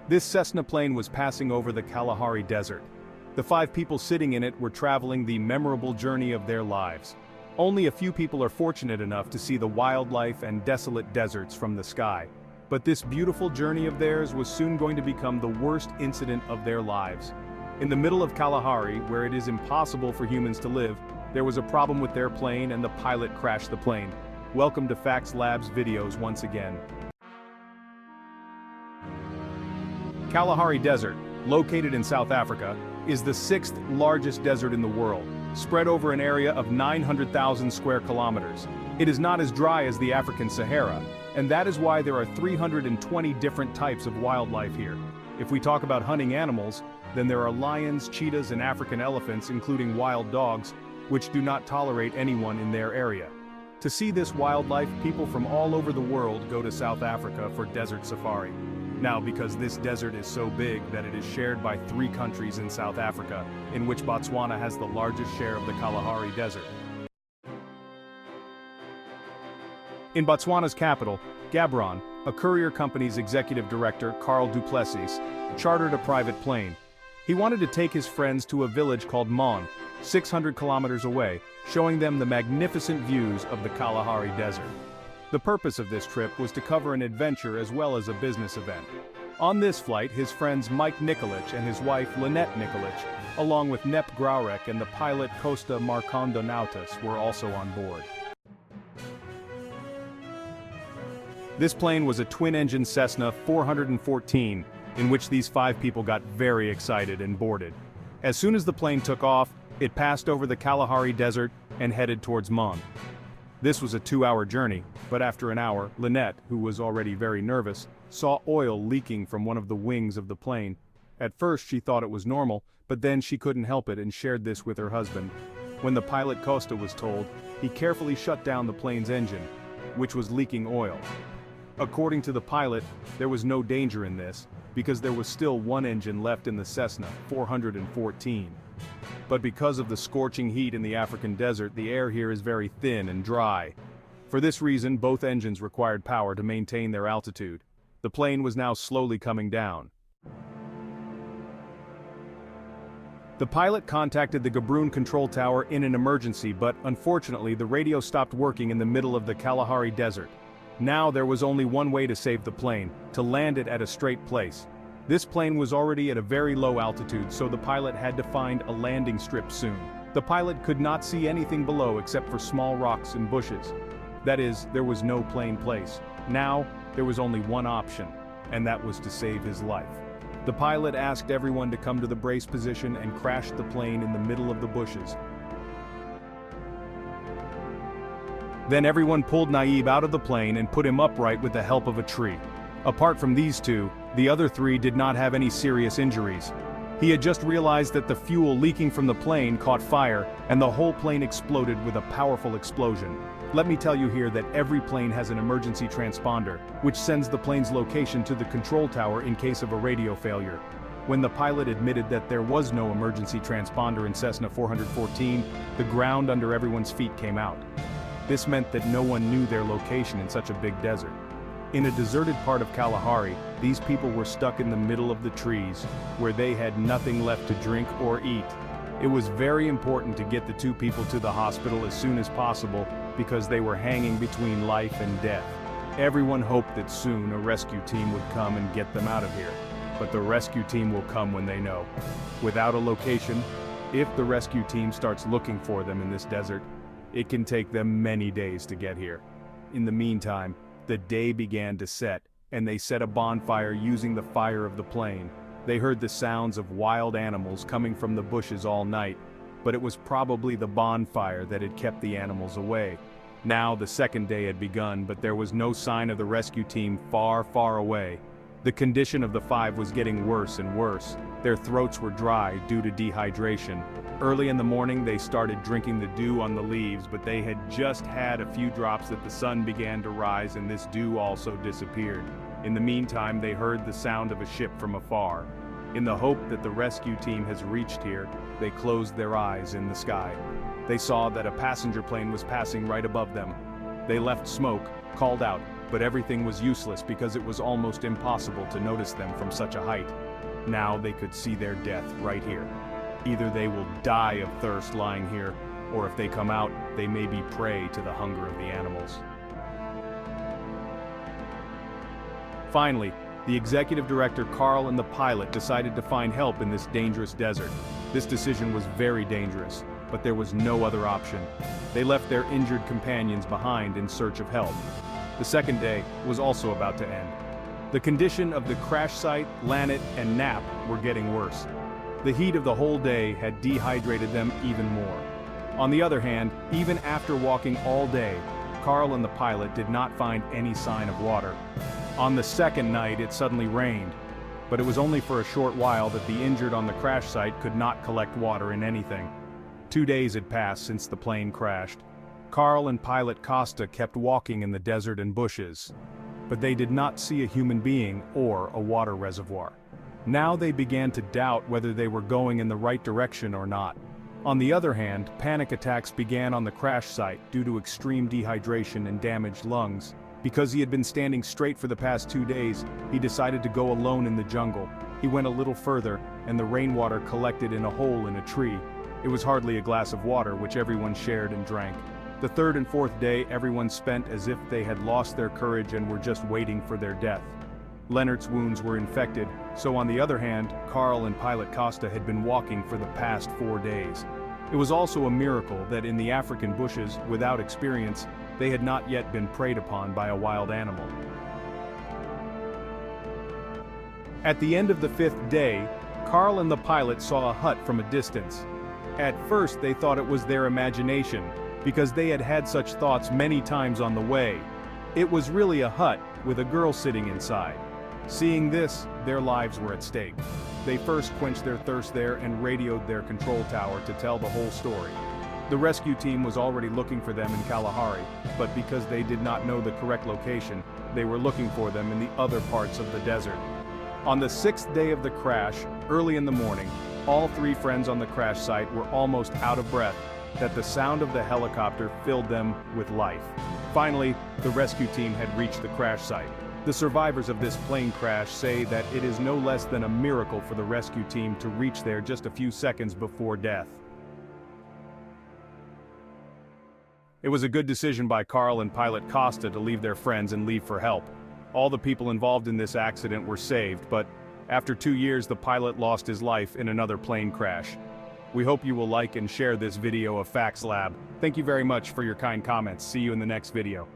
This Cessna plane was passing over the Kalahari Desert. The 5 people sitting in it were traveling the memorable journey of their lives. Only a few people are fortunate enough to see the wildlife and desolate deserts from the sky. But this beautiful journey of theirs was soon going to become the worst incident of their lives. In the middle of Kalahari, where it is impossible for humans to live, there was a problem with their plane and the pilot crashed the plane. Welcome to Facts Lab's videos once again. Kalahari Desert, located in South Africa, is the 6th largest desert in the world, spread over an area of 900,000 square kilometers. It is not as dry as the African Sahara, and that is why there are 320 different types of wildlife here. If we talk about hunting animals, then there are lions, cheetahs, and African elephants, including wild dogs, which do not tolerate anyone in their area. To see this wildlife, people from all over the world go to South Africa for desert safari. Now, because this desert is so big that it is shared by 3 countries in South Africa, in which Botswana has the largest share of the Kalahari Desert. In Botswana's capital, Gaborone, a courier company's executive director, Carl du Plessis, chartered a private plane. He wanted to take his friends to a village called Mon, 600 kilometers away, showing them the magnificent views of the Kalahari Desert. The purpose of this trip was to cover an adventure as well as a business event. On this flight, his friends Mike Nikolic and his wife Lynette Nikolic, along with Nep Graurek and the pilot Kosta Markondonautas, were also on board. This plane was a twin-engine Cessna 414, in which these 5 people got very excited and boarded. As soon as the plane took off, it passed over the Kalahari Desert and headed towards Mon. This was a 2-hour journey, but after an hour, Lynette, who was already very nervous, saw oil leaking from one of the wings of the plane. At first she thought it was normal, but then she couldn't help it and shared this with her husband. When the pilot Kosta was told, he carefully shut down the plane's engine, which was leaking oil. According to the pilot, there was no danger in this, because there was still one engine left in the Cessna 414. But because of the scorching heat in the African desert, the air here is very thin and dry. For this reason, both engines required power to maintain their altitude. The plane was now slowly coming down. The pilot contacted the Gaborone control tower in an emergency, but unfortunately the radio stopped working in the middle of the Kalahari Desert. Now there was only one way to save the plane, to land it at a straight place. This plane was already at a very low altitude, so the pilot had to find a landing strip soon. The pilot could not see anything below except for small rocks and bushes. That is, there was no plain place. Now, there was only one option, and that was to save his life. The pilot asked everyone to come to the brace position and crashed the plane in the middle of the bushes. Then everyone pulled Naib out of the plane and put him upright with the help of a tree. Apart from these 2, the other 3 did not have any serious injuries. He had just realized that the fuel leaking from the plane caught fire, and the whole plane exploded with a powerful explosion. Let me tell you here that every plane has an emergency transponder, which sends the plane's location to the control tower in case of a radio failure. When the pilot admitted that there was no emergency transponder in Cessna 414, the ground under everyone's feet came out. This meant that no one knew their location in such a big desert. In a deserted part of Kalahari, these people were stuck in the middle of the trees, where they had nothing left to drink or eat. It was very important to get the 2 people to the hospital as soon as possible, because they were hanging between life and death. Everyone hoped that soon a rescue team would come and get them out of here. But the rescue team will come when they know. Without a location, if the rescue team starts looking for them in this desert, it can take them many days to get here. In the meantime, the day began to set, and they set a bonfire using the fire of the plane. They heard the sounds of wild animals coming from the bushes all night, but it was probably the bonfire that had kept the animals away. Now the second day had begun, but there was no sign of the rescue team far, far away. The condition of the 5 was getting worse and worse. Their throats were dry due to dehydration. Early in the morning they started drinking the dew on the leaves, but they had just had a few drops that the sun began to rise and this dew also disappeared. In the meantime, they heard the sound of a ship from afar. In the hope that the rescue team has reached here, they closed their eyes in the sky. They saw that a passenger plane was passing right above them. They left smoke, called out, but everything was useless because it was almost impossible to notice them from such a height. Now they could see their death right here. Either they will die of thirst lying here, or if they come out, they may be prey to the hunger of the animals. Finally, the executive director Carl and the pilot decided to find help in this dangerous desert. This decision was very dangerous, but there was no other option. They left their injured companions behind in search of help. The second day was also about to end. The condition of the crash site, Lannet, and Nap were getting worse. The heat of the whole day had dehydrated them even more. On the other hand, even after walking all day, Carl and the pilot did not find any sign of water. On the second night, it suddenly rained, but it was only for a short while that the injured on the crash site could not collect water in anything. 2 days had passed since the plane crashed. Carl and pilot Kosta kept walking in the desert and bushes, but they did not see a human being or a water reservoir. Now they began to doubt whether they were going in the right direction or not. On the other hand, panic attacks began on the crash site due to extreme dehydration and damaged lungs. Because he had been standing straight for the past 2 days, he decided to go alone in the jungle. He went a little further, and the rainwater collected in a hole in a tree. It was hardly a glass of water, which everyone shared and drank. The third and fourth day, everyone spent as if they had lost their courage and were just waiting for their death. Leonard's wounds were infected, so on the other hand, Carl and pilot Kosta had been walking for the past 4 days. It was also a miracle that in the African bushes, without experience, they had not yet been preyed upon by a wild animal. At the end of the 5th day, Carl and the pilot saw a hut from a distance. At first they thought it was their imagination, because they had had such thoughts many times on the way. It was really a hut, with a girl sitting inside. Seeing this, their lives were at stake. They first quenched their thirst there and radioed their control tower to tell the whole story. The rescue team was already looking for them in Kalahari, but because they did not know the correct location, they were looking for them in the other parts of the desert. On the 6th day of the crash, early in the morning, all 3 friends on the crash site were almost out of breath, that the sound of the helicopter filled them with life. Finally, the rescue team had reached the crash site. The survivors of this plane crash say that it is no less than a miracle for the rescue team to reach there just a few seconds before death. It was a good decision by Carl and pilot Kosta to leave their friends and leave for help. All the people involved in this accident were saved, but after 2 years the pilot lost his life in another plane crash. We hope you will like and share this video of Facts Lab. Thank you very much for your kind comments. See you in the next video.